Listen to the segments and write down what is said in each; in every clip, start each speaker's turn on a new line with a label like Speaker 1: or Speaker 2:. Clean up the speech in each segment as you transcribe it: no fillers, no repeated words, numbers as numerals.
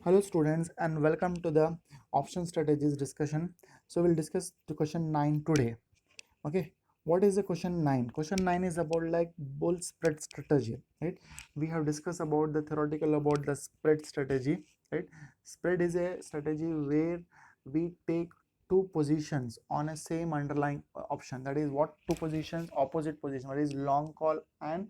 Speaker 1: Hello students and welcome to the option strategies discussion. So we'll discuss the question 9 today. Okay, what is the question 9? Question 9 is about like bull spread strategy, right? We have discussed about the theoretical about the spread strategy, right? Spread is a strategy where we take two positions on a same underlying option. That is what two positions, opposite position, that is long call and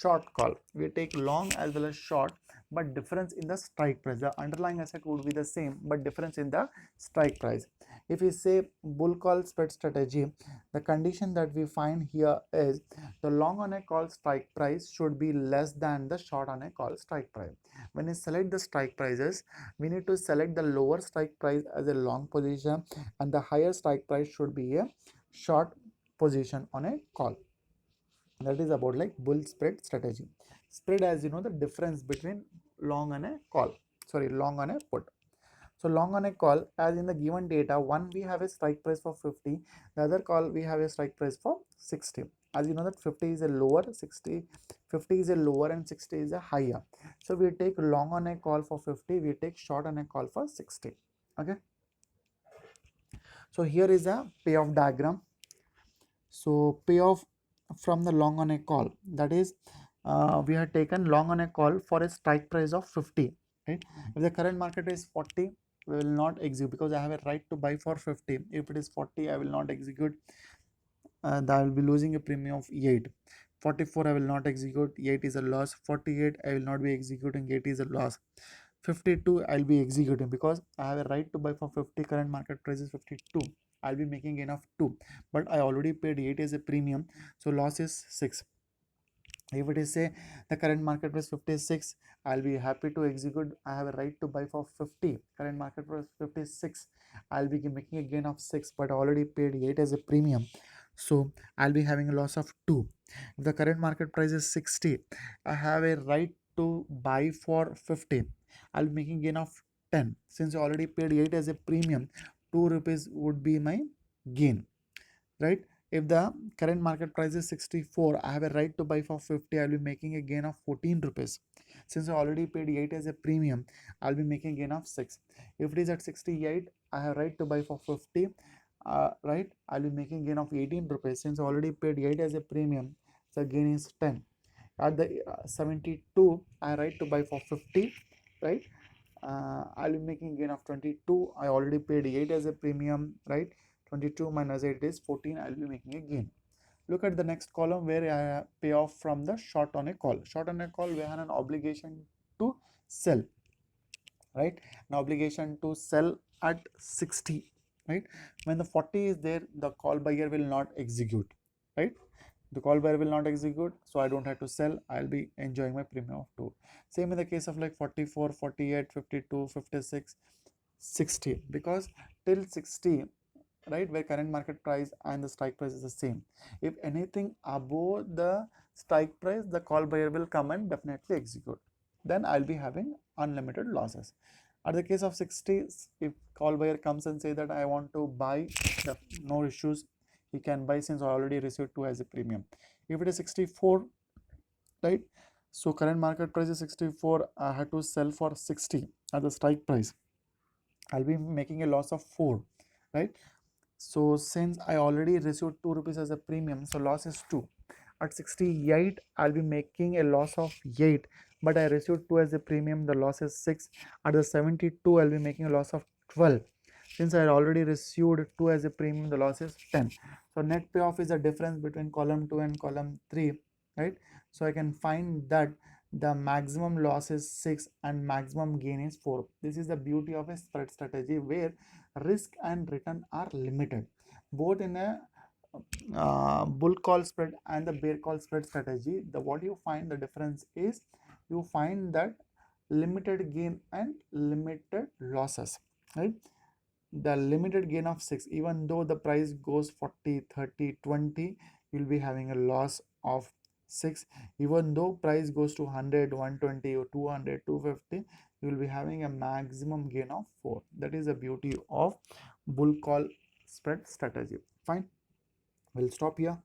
Speaker 1: short call. We take long as well as short, but difference in the strike price. The underlying asset would be the same, but difference in the strike price. If we say bull call spread strategy, the condition that we find here is the long on a call strike price should be less than the short on a call strike price. When we select the strike prices, we need to select the lower strike price as a long position and the higher strike price should be a short position on a call. That is about like bull spread strategy. Spread, as you know, the difference between long and a call, sorry, long and a put. So long on a call, as in the given data, one we have a strike price for 50, the other call we have a strike price for 60. As you know that 50 is a lower, 50 is a lower and 60 is a higher. So we take long on a call for 50, we take short on a call for 60. Okay. So here is a payoff diagram. So payoff from the long on a call, that is we have taken long on a call for a strike price of 50, right? If the current market is 40, we will not execute because I have a right to buy for 50. If it is 40, I will not execute. I will be losing a premium of 8. 44 I will not execute, 8 is a loss. 48 I will not be executing, 8 is a loss. 52 I'll be executing because I have a right to buy for 50, current market price is 52. I'll be making enough 2, but I already paid 8 as a premium, so loss is 6. If it is say the current market price 56, I'll be happy to execute. I have a right to buy for 50, current market price 56, I'll be making a gain of 6, but I already paid 8 as a premium, so I'll be having a loss of 2. If the current market price is 60, I have a right to buy for 50, I'll be making gain of 10. Since I already paid 8 as a premium, 2 rupees would be my gain, right? If the current market price is 64, I have a right to buy for 50, I'll be making a gain of 14 rupees. Since I already paid 8 as a premium, I'll be making a gain of 6. If it is at 68, I have right to buy for 50, right? I'll be making gain of 18 rupees. Since I already paid 8 as a premium, the gain is 10. At the 72, I have right to buy for 50, right? I'll be making gain of 22. I already paid 8 as a premium, right? 22 minus 8 is 14. I'll be making a gain. Look at the next column where I pay off from the short on a call. Short on a call, we have an obligation to sell, right? An obligation to sell at 60, right? When the 40 is there, the call buyer will not execute, right? The call buyer will not execute, so I don't have to sell. I'll be enjoying my premium of 2. Same in the case of like 44, 48, 52, 56, 60, because till 60, right, where current market price and the strike price is the same. If anything above the strike price, the call buyer will come and definitely execute. Then I'll be having unlimited losses. At the case of 60, if call buyer comes and say that I want to buy, no issues, he can buy since I already received 2 as a premium. If it is 64, right, so current market price is 64, I had to sell for 60 at the strike price, I'll be making a loss of 4, right? So since I already received 2 rupees as a premium, so loss is 2. At 68, I'll be making a loss of 8, but I received 2 as a premium, the loss is 6. At the 72, I'll be making a loss of 12. Since I had already received 2 as a premium, the loss is 10. So net payoff is the difference between column 2 and column 3, right? So I can find that the maximum loss is 6 and maximum gain is 4. This is the beauty of a spread strategy where risk and return are limited. Both in a bull call spread and the bear call spread strategy, the what you find the difference is you find that limited gain and limited losses, right? The limited gain of 6, even though the price goes 40, 30, 20, you'll be having a loss of 6. Even though price goes to 100, 120 or 200, 250, you will be having a maximum gain of 4. That is the beauty of bull call spread strategy. Fine, we'll stop here.